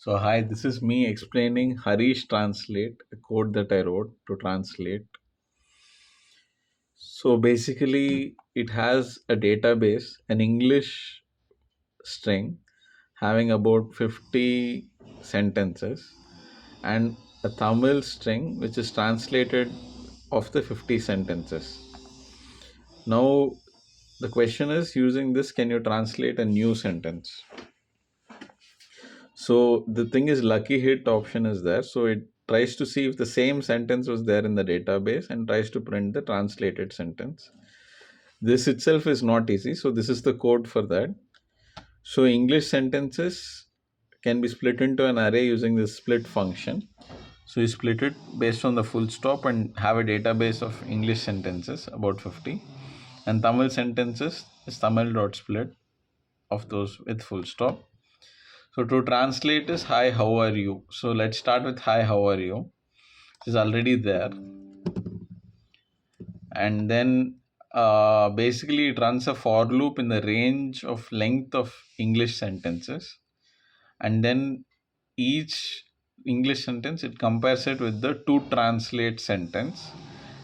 So, hi, this is me explaining Harish Translate, a code that I wrote to translate. So, basically, it has a database, an English string having about 50 sentences, and a Tamil string which is translated of the 50 sentences. Now, the question is using this, can you translate a new sentence? So the thing is, lucky hit option is there. So it tries to see if the same sentence was there in the database and tries to print the translated sentence. This itself is not easy. So this is the code for that. So English sentences can be split into an array using this split function. So you split it based on the full stop and have a database of English sentences, about 50. And Tamil sentences is Tamil.split of those with full stop. So to translate is hi, how are you? So let's start with hi, how are you? Is already there. And then basically it runs a for loop in the range of length of English sentences. And then each English sentence, it compares it with the to translate sentence.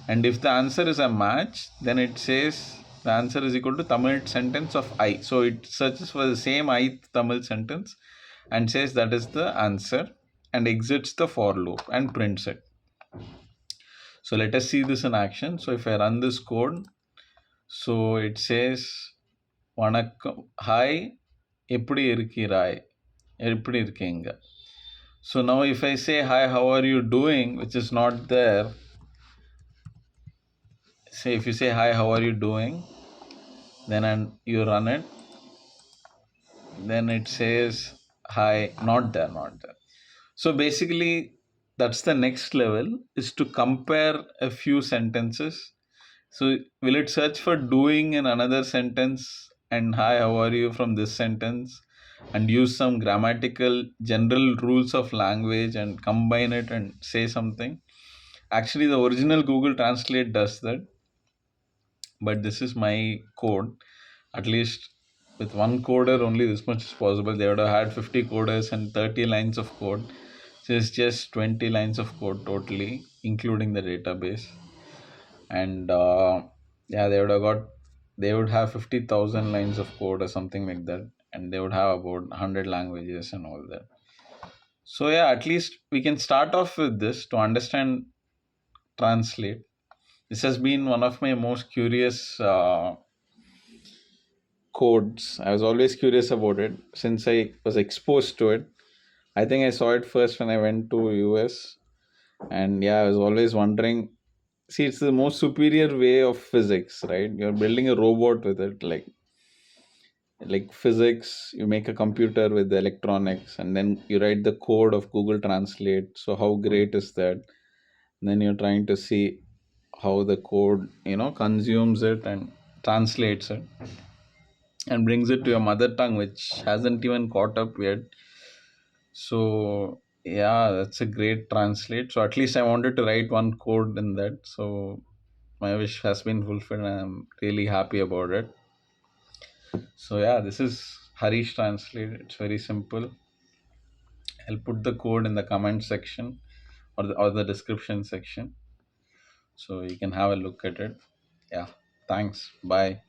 And if the answer is a match, then it says the answer is equal to Tamil sentence of I. So it searches for the same I Tamil sentence and says that is the answer and exits the for loop and prints it. So let us see this in action. So if I run this code, so it says வணக்கம் hi எப்படி இருக்கிறாய் எப்படி இருக்கீங்க. So now if I say hi, how are you doing, which is not there, say if you say hi, how are you doing, then you run it, then it says hi, not there. So basically that's the next level, is to compare a few sentences. So will it search for doing in another sentence and hi, how are you from this sentence, and use some grammatical general rules of language and combine it and say something? Actually the original Google Translate does that, but this is my code. At least with one coder only this much is possible. They would have had 50 coders and 30 lines of code. So it's just 20 lines of code totally, including the database. And yeah, they would have 50,000 lines of code or something like that, and they would have about 100 languages and all that. So yeah, at least we can start off with this to understand translate. This has been one of my most curious codes. I was always curious about it since I was exposed to it. I think I saw it first when I went to US, and yeah, I was always wondering. See, it's the most superior way of physics, right? You're building a robot with it, like physics. You make a computer with the electronics, and then you write the code of Google Translate. So how great is that? And then you're trying to see how the code, consumes it and translates it and brings it to your mother tongue, which hasn't even caught up yet. So yeah, that's a great translate. So at least I wanted to write one code in that. So my wish has been fulfilled and I'm really happy about it. So yeah, this is Harish Translate. It's very simple. I'll put the code in the comment section or the description section, so you can have a look at it. Yeah, thanks. Bye.